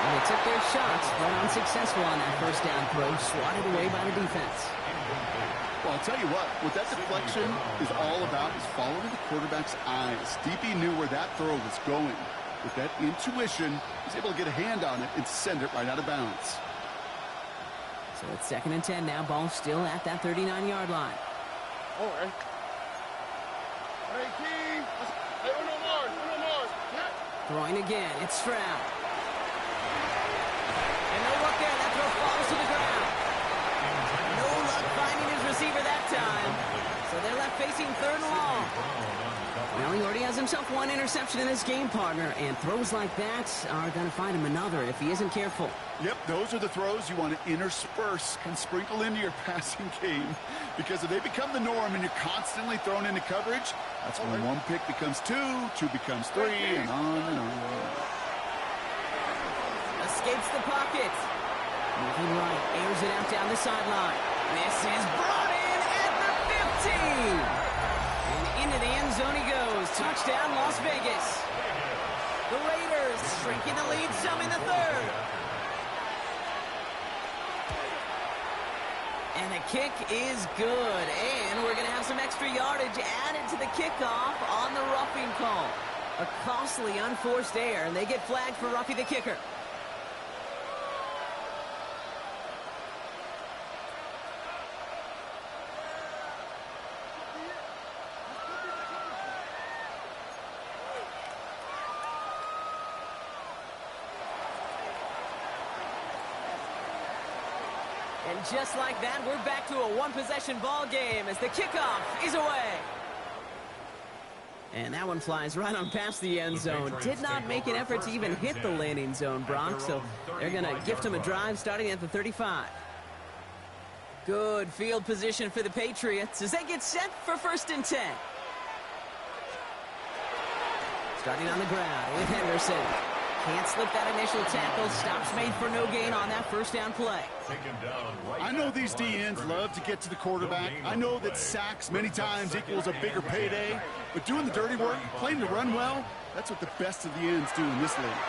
And they took their shots, but unsuccessful on that first down throw, swatted away by the defense. Well, I'll tell you what that deflection is all about is following the quarterback's eyes. DB knew where that throw was going. With that intuition, he was able to get a hand on it and send it right out of bounds. So it's second and 10 now. Ball still at that 39-yard line. All right. Hey, King. Hey, uno more. Throwing again. It's Stroud. And no luck there. That throw falls to the ground. No luck finding his receiver that time. So they're left facing third and long. Well, he already has himself one interception in this game, partner, and throws like that are going to find him another if he isn't careful. Yep, those are the throws you want to intersperse and sprinkle into your passing game, because if they become the norm and you're constantly thrown into coverage, that's when one pick becomes two becomes three, and on and on. Escapes the pocket. Moving right, airs it out down the sideline. This is brought in at the 15. And into the end zone he goes. Touchdown, Las Vegas. The Raiders shrinking the lead some in the third. And the kick is good. And we're going to have some extra yardage added to the kickoff on the roughing call. A costly unforced error, and they get flagged for roughing the kicker. And just like that, we're back to a one-possession ball game as the kickoff is away. And that one flies right on past the end zone. Did not make an effort to even hit the landing zone, Brock, so they're going to gift him a drive starting at the 35. Good field position for the Patriots as they get set for 1st and 10. Starting on the ground with Henderson. Can't slip that initial tackle. Stops made for no gain on that first down play. I know these D-ends love to get to the quarterback. I know that sacks many times equals a bigger payday. But doing the dirty work, playing to run well, that's what the best of the ends do in this league.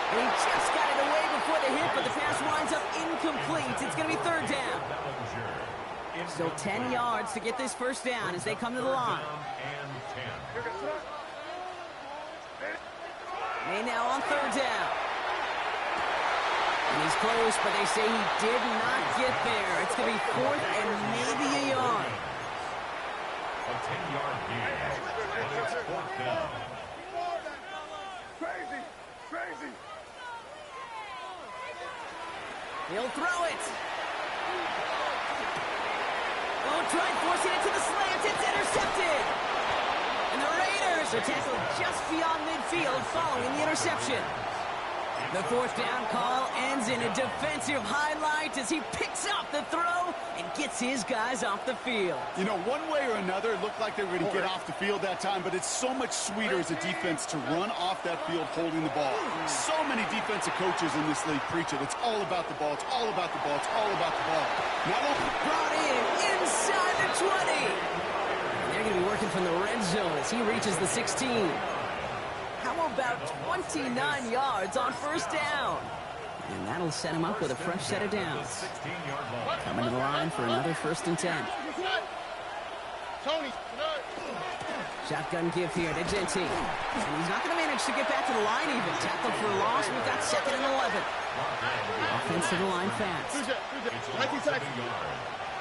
And he just got it away before the hit, but the pass winds up incomplete. It's going to be 3rd down. Still 10 yards to get this first down as they come to the line. May now on 3rd down. And he's close, but they say he did not get there. It's going to be 4th and maybe a yard. A 10-yard gain. And it's 4th down. Crazy. He'll throw it. Oh, try forcing it to the slant. It's intercepted. And the Raiders are tackled just beyond midfield following the interception. The 4th down call ends in a defensive highlight as he picks up the throw and gets his guys off the field. You know, one way or another, it looked like they were going to get off the field that time, but it's so much sweeter as a defense to run off that field holding the ball. So many defensive coaches in this league preach it. It's all about the ball. It's all about the ball. It's all about the ball. Not only brought in inside the 20. They're going to be working from the red zone as he reaches the 16. How about 29 yards on 1st down? And that'll set him up with a fresh set of downs. Coming to the line for another 1st and 10. Shotgun give here to Genty. And he's not going to manage to get back to the line even. Tackled for a loss. We've got 2nd and 11. Offensive line fast.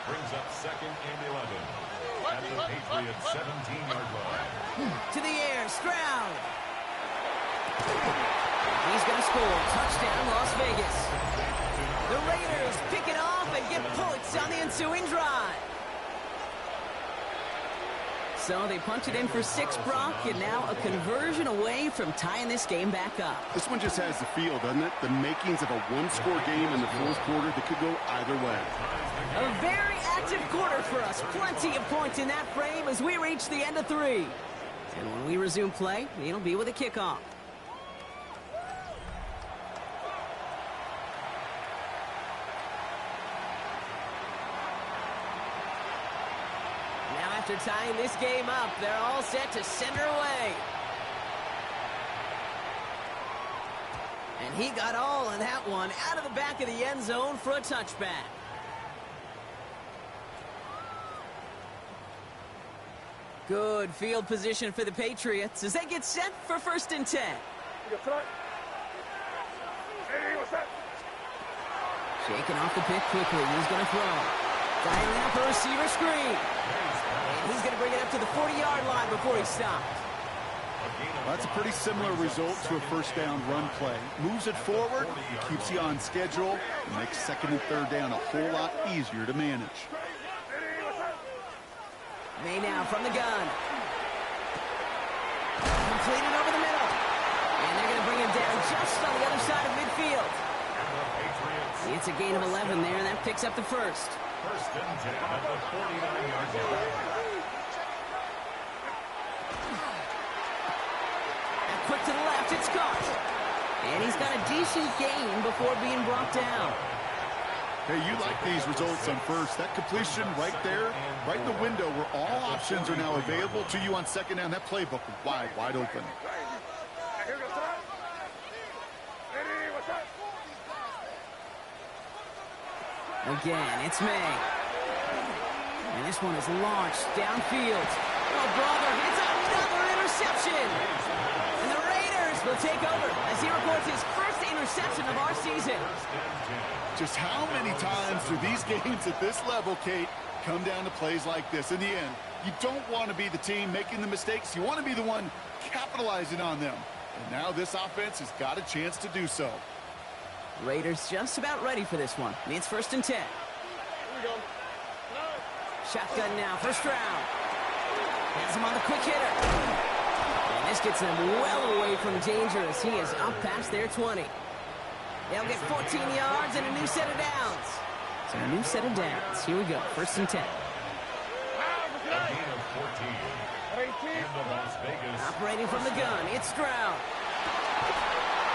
Brings up 2nd and 11. At the Patriots' 17-yard line. To the air, Stroud. He's going to score. Touchdown, Las Vegas. The Raiders pick it off and get points on the ensuing drive. So they punch it in for 6, Brock, and now a conversion away from tying this game back up. This one just has the feel, doesn't it? The makings of a one-score game in the 4th quarter that could go either way. A very active quarter for us. Plenty of points in that frame as we reach the end of 3. And when we resume play, it'll be with a kickoff. Now after tying this game up, they're all set to send her away. And he got all of that one out of the back of the end zone for a touchback. Good field position for the Patriots as they get set for 1st and 10. Shaking off the pick quickly. He's going to throw. Dialing up a receiver screen. And he's going to bring it up to the 40-yard line before he stopped. That's a pretty similar result to a 1st down run play. Moves it forward, keeps you on schedule, and makes 2nd and 3rd down a whole lot easier to manage. May now from the gun. Completed over the middle. And they're going to bring him down just on the other side of midfield. It's a gain of 11 there, and that picks up the 1st. 1st and 10 at the 49-yard line. And quick to the left, it's caught. And he's got a decent gain before being brought down. Hey, you like these results on first. That completion right there, right in the window where all options are now available to you on second down. That playbook wide open. Again, it's May. And this one is launched downfield. Oh, brother, it's another interception. And the Raiders will take over as he records his first interception of our season. Just how many times do these games at this level, Kate, come down to plays like this? In the end, you don't want to be the team making the mistakes. You want to be the one capitalizing on them. And now this offense has got a chance to do so. Raiders just about ready for this one. Needs first and 10. Here we go. Shotgun now, first round. Has him on the quick hitter. And this gets them well away from danger as he is up past their 20. They'll get 14 yards and a new set of downs. So a new set of downs. Here we go, first and 10. A gain of 14. And the Las Vegas. Operating from the gun, it's Stroud.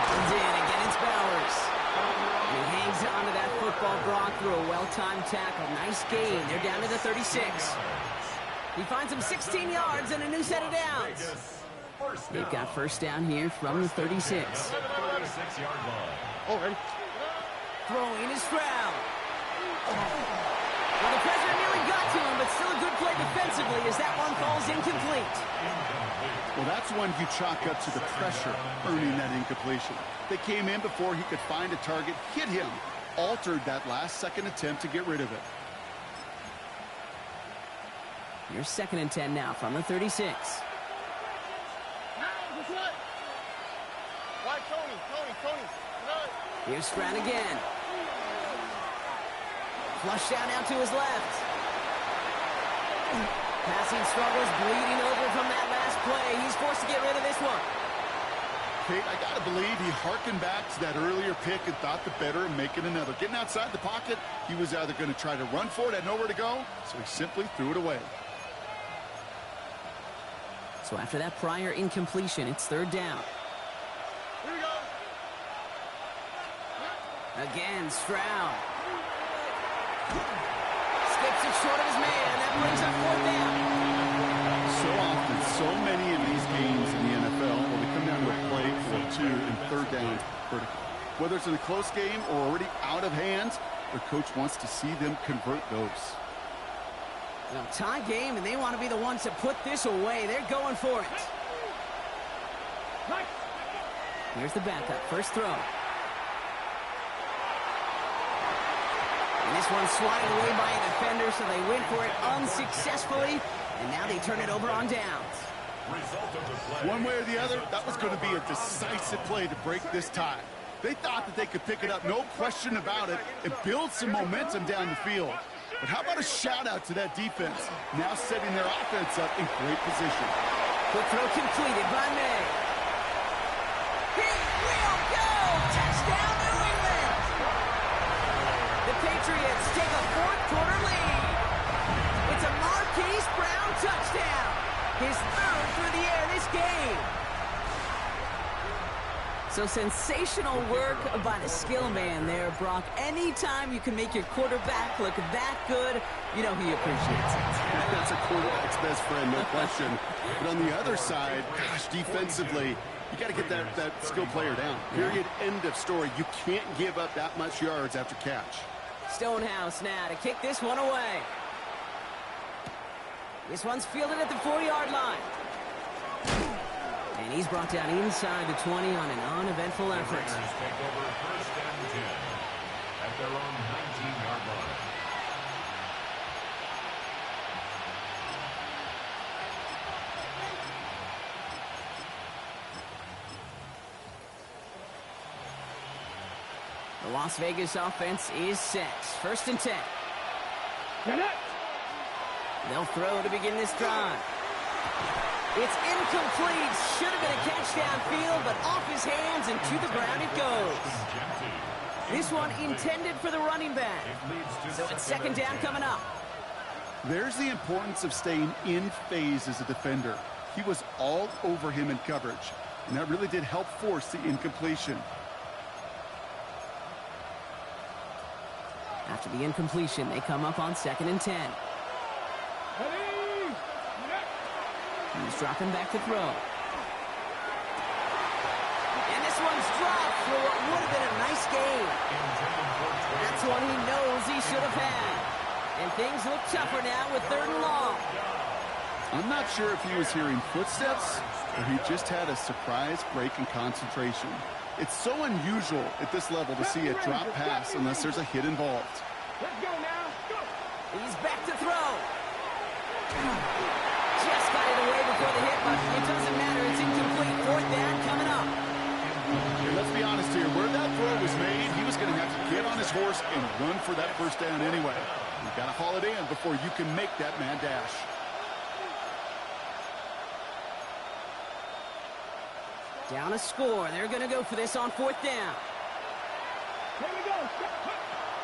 Comes in, again it's Bowers. He hangs on to that football, Brock, through a well-timed tackle. Nice gain. They're down to the 36. He finds him 16 yards and a new set of downs. They've got first down here from the 36. 36-yard line. Already. Throwing is Stroud. Well, the pressure nearly got to him, but still a good play defensively as that one falls incomplete. Well, that's one you chalk up to the pressure earning that incompletion. They came in before he could find a target, hit him, altered that last-second attempt to get rid of it. Here's second and 10 now from the 36. Why, Tony? Here's Stroud again. Flush down now to his left. Passing struggles, bleeding over from that last play. He's forced to get rid of this one. Kate, I got to believe he harkened back to that earlier pick and thought the better of making another. Getting outside the pocket, he was either going to try to run for it, had nowhere to go, so he simply threw it away. So after that prior incompletion, it's third down. Here we go. Again, Stroud. Skips it short of his man. That brings up fourth down. So often, so many of these games in the NFL, well, they come down to a play or two and third down vertical. Whether it's in a close game or already out of hands, their coach wants to see them convert those. Well, tie game, and they want to be the ones to put this away. They're going for it. Here's the backup. First throw. And this one's swatted away by a defender, so they went for it unsuccessfully. And now they turn it over on downs. One way or the other, that was going to be a decisive play to break this tie. They thought that they could pick it up, no question about it, and build some momentum down the field. But how about a shout-out to that defense, now setting their offense up in great position. Quick throw completed by May. He will go! Touchdown, New England! The Patriots take a fourth-quarter lead. It's a Marquise Brown touchdown. His third through the air this game. So sensational work by the skill man there, Brock. Anytime you can make your quarterback look that good, you know he appreciates it. That's a quarterback's best friend, no question. But on the other side, gosh, defensively, you got to get that skill player down. Period, end of story. You can't give up that much yards after catch. Stonehouse now to kick this one away. This one's fielded at the 4-yard line. And he's brought down inside the 20 on an uneventful effort. Take over first and 10 at their own 19-yard line. The Las Vegas offense is set. First and 10. They'll throw to begin this drive. It's incomplete. Should have been a catch downfield, but off his hands and to the ground it goes. This one intended for the running back. So it's second down coming up. There's the importance of staying in phase as a defender. He was all over him in coverage, and that really did help force the incompletion. After the incompletion, they come up on 2nd and 10. He's dropping back to throw. And this one's dropped for what would have been a nice gain. That's one he knows he should have had. And things look tougher now with 3rd and long. I'm not sure if he was hearing footsteps or he just had a surprise break in concentration. It's so unusual at this level to see a drop pass unless there's a hit involved. Let's go now. Go. He's back to throw. Just got it away before the hit, but it doesn't matter. It's incomplete. 4th down coming up. Hey, let's be honest here. Where that throw was made, he was going to have to get on his horse and run for that 1st down anyway. You've got to haul it in before you can make that mad dash. Down a score. They're going to go for this on 4th down. Here we go.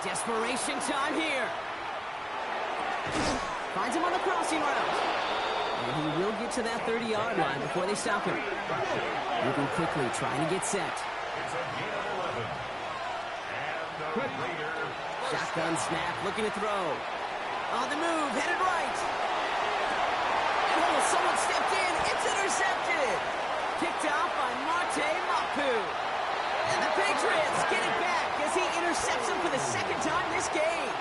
Desperation time here. Finds him on the crossing route. And he will get to that 30-yard line before they stop him. Moving quickly, trying to get set. It's a gain of 11. And the Raiders. Shotgun snap, looking to throw. On the move, headed right. And oh, someone stepped in. It's intercepted. Picked off by Marte Mapu. And the Patriots get it back as he intercepts him for the 2nd time this game.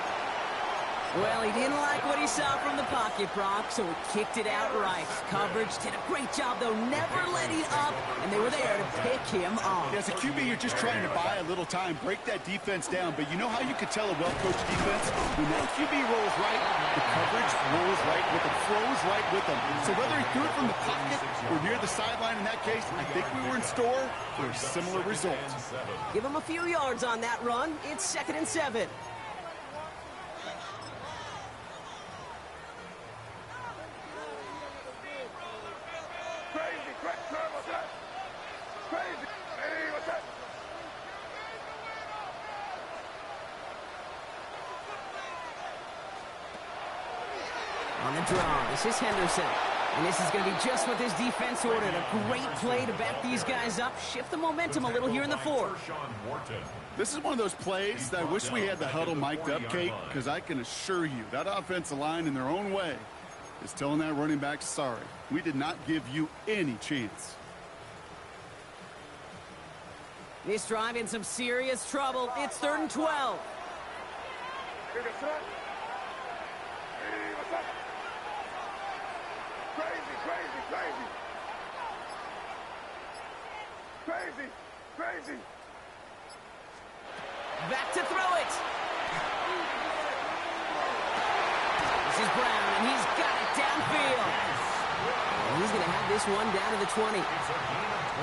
Well, he didn't like what he saw from the pocket, Brock, so he kicked it outright. Coverage did a great job, though, never letting up, and they were there to pick him off. As a QB, you're just trying to buy a little time, break that defense down, but you know how you could tell a well-coached defense? When that QB rolls right, the coverage rolls right with him, flows right with him. So whether he threw it from the pocket or near the sideline in that case, I think we were in store for a similar result. Give him a few yards on that run. It's 2nd and 7. Crazy. Hey, what's that? On the draw, this is Henderson. And this is going to be just what this defense ordered. A great play to back these guys up, shift the momentum a little here in the 4th. This is one of those plays that I wish we had the huddle mic'd up, Kate, because I can assure you that offensive line in their own way is telling that running back, sorry, we did not give you any chance. This drive in some serious trouble. It's 3rd and 12. Here goes that. Hey, what's that? Crazy, crazy, crazy. Crazy, crazy. Back to throw it. This is Brown, and he's got it downfield. And he's going to have this one down to the 20.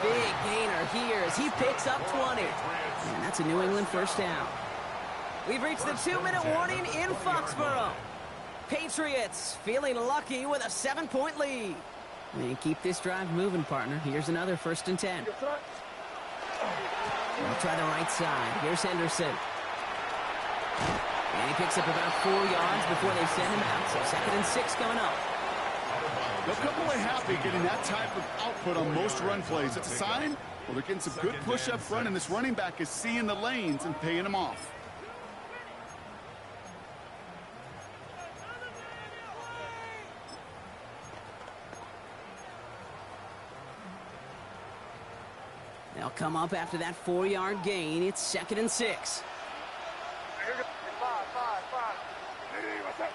Big gainer here as he picks up 20. And that's a New England 1st down. We've reached the 2-minute warning in Foxborough. Patriots feeling lucky with a 7-point lead. And keep this drive moving, partner. Here's another 1st and 10. They'll try the right side. Here's Henderson. And he picks up about 4 yards before they send him out. So 2nd and 6 coming up. They'll come away happy getting that type of output on most run plays. It's a sign, well, they're getting some good push up front, and this running back is seeing the lanes and paying them off. They'll come up after that 4-yard gain. It's 2nd and 6. Five. Hey, what's that?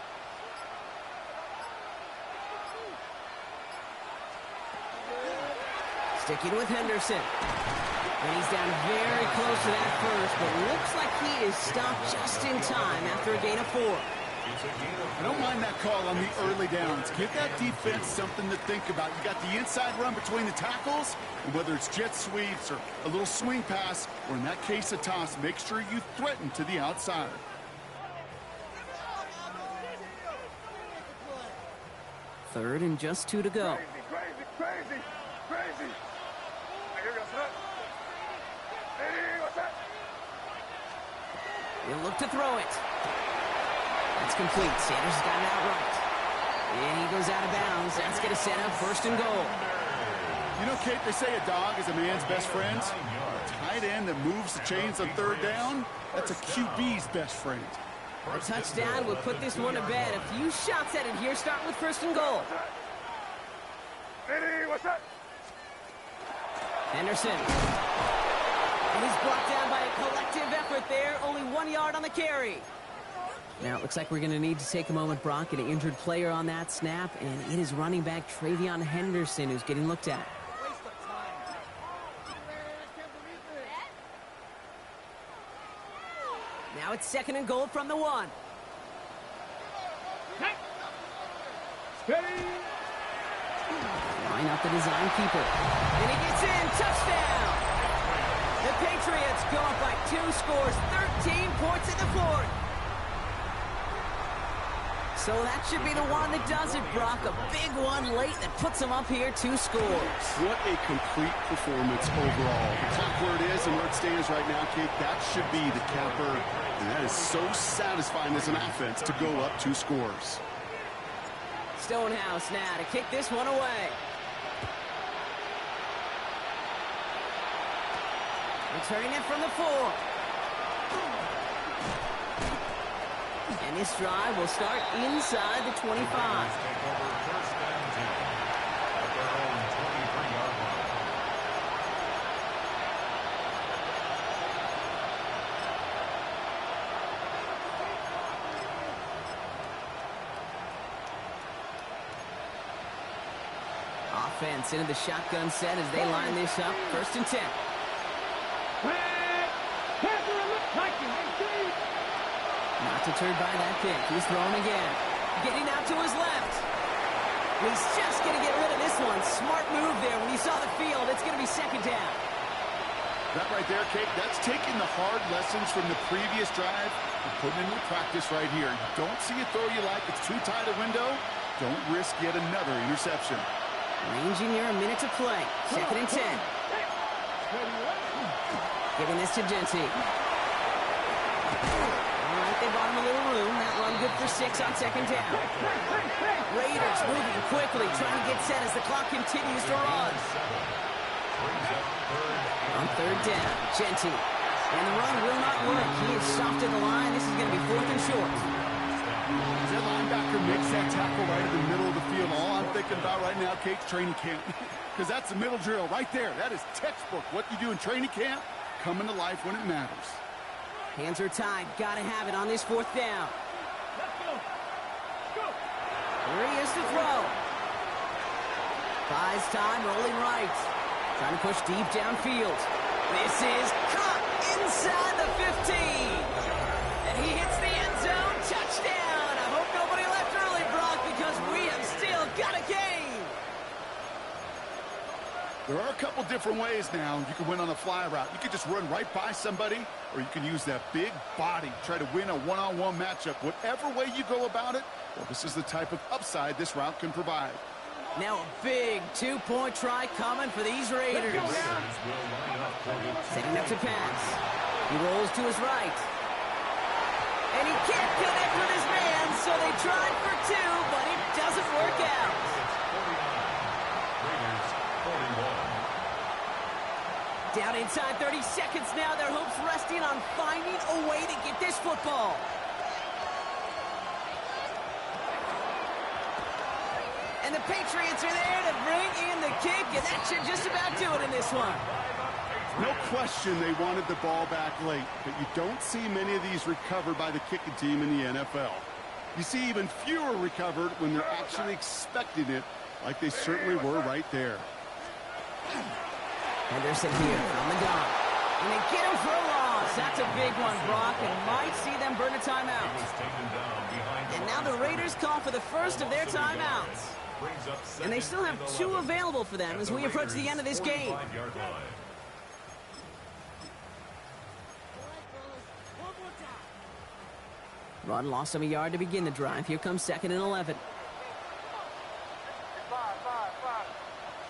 Sticking with Henderson. And he's down very close to that 1st, but looks like he is stopped just in time after a gain of 4. I don't mind that call on the early downs. Give that defense something to think about. You got the inside run between the tackles, and whether it's jet sweeps or a little swing pass, or in that case a toss, make sure you threaten to the outside. Third and just 2 to go. Crazy. Here goes that. Hey, what's that? He'll look to throw it. That's complete. Sanders has got it outright. And he goes out of bounds. That's going to set up 1st and goal. You know, Kate, they say a dog is a man's best friend. A tight end that moves the chains on 3rd down, that's a QB's best friend. A touchdown will put this one to bed. A few shots at it here, starting with 1st and goal. Eddie, what's that? Henderson. And he's brought down by a collective effort there. Only 1 yard on the carry. Now, it looks like we're going to need to take a moment, Brock, and an injured player on that snap, and it is running back Travion Henderson who's getting looked at. Now it's 2nd and goal from the 1. Line up the design keeper. And he gets in. Touchdown! The Patriots go up by 2 scores. 13 points in the 4th. So that should be the one that does it, Brock. A big one late that puts them up here 2 scores. What a complete performance overall. The clock where it is and where it stands right now, Kate, that should be the capper. And that is so satisfying as an offense to go up 2 scores. Stonehouse now to kick this one away. Returning it from the 4. And this drive will start inside the 25. Take over 1st and 10 at their own 23-yard line. Offense into the shotgun set as they line this up. 1st and 10. Not deterred by that pick. He's throwing again. Getting out to his left. He's just going to get rid of this one. Smart move there when he saw the field. It's going to be 2nd down. That right there, Kate, that's taking the hard lessons from the previous drive and putting into practice right here. You don't see a throw you like. It's too tight a window. Don't risk yet another interception. Ranging here, a minute to play. 2nd and 10. Giving this to Genty. All right, they bought him a little room. That run good for 6 on 2nd down. Raiders moving quickly, trying to get set as the clock continues to run. On 3rd down, Genty. And the run will not work. He is soft in the line. This is going to be 4th and short. As that linebacker makes that tackle right in the middle of the field, all I'm thinking about right now, Kate's training camp. Because that's the middle drill right there. That is textbook. What you do in training camp, coming to life when it matters. Hands are tied. Got to have it on this 4th down. Here he is to throw. Buys time, rolling right. Trying to push deep downfield. This is caught inside the 15. And he hits the end zone. Touchdown. I hope nobody left early, Brock, because we have still got a game. There are a couple different ways now. You can win on a fly route. You can just run right by somebody, or you can use that big body, try to win a one-on-one matchup. Whatever way you go about it, well, this is the type of upside this route can provide. Now a big 2-point try coming for these Raiders. Setting up to pass. He rolls to his right. And he can't connect with his man, so they tried for 2, but it doesn't work out. Down inside 30 seconds now. Their hopes resting on finding a way to get this football. And the Patriots are there to bring in the kick, and that should just about do it in this one. No question they wanted the ball back late, but you don't see many of these recovered by the kicking team in the NFL. You see even fewer recovered when they're actually expecting it, like they certainly were right there. Henderson here on the gun. And they get him for a loss. That's a big one, Brock, and might see them burn a timeout. And now the Raiders call for the first of their timeouts. And they still have 2 available for them as we approach the end of this game. Run lost him a yard to begin the drive. Here comes 2nd and 11.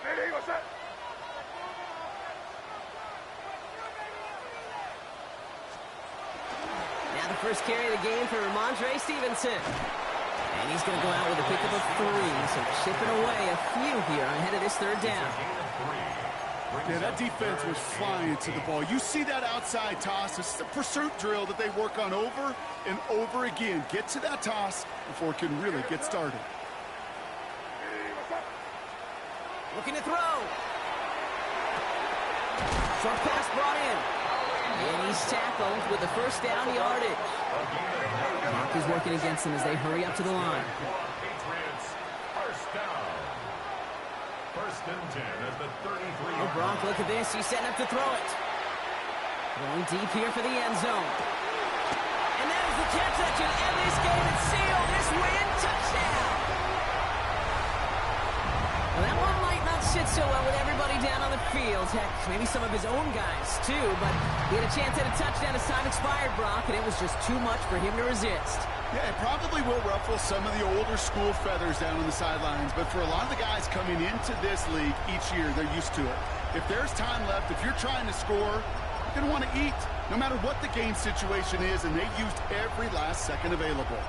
Eddie, what's that? Now the first carry of the game for Ramondre Stevenson. And he's going to go out with a pickup of 3. So chipping away a few here ahead of this 3rd down. Yeah, that defense was flying to the ball. You see that outside toss. This is a pursuit drill that they work on over and over again. Get to that toss before it can really get started. Looking to throw. Short pass brought in. And he's tackled with the first down yardage. Clock is working against them as they hurry up to the line. Patriots, first down. First and 10 at the 33. Oh, Gronk, look at this. He's setting up to throw it. Going deep here for the end zone. And that is the catch that should end this game and seal this win. Touchdown! Well, that one might not sit so well with everybody down on the field. Heck, maybe some of his own guys, too. But he had a chance at a touchdown as time expired, Brock, and it was just too much for him to resist. Yeah, it probably will ruffle some of the older school feathers down on the sidelines, but for a lot of the guys coming into this league each year, they're used to it. If there's time left, if you're trying to score, you're going to want to eat, no matter what the game situation is, and they used every last second available.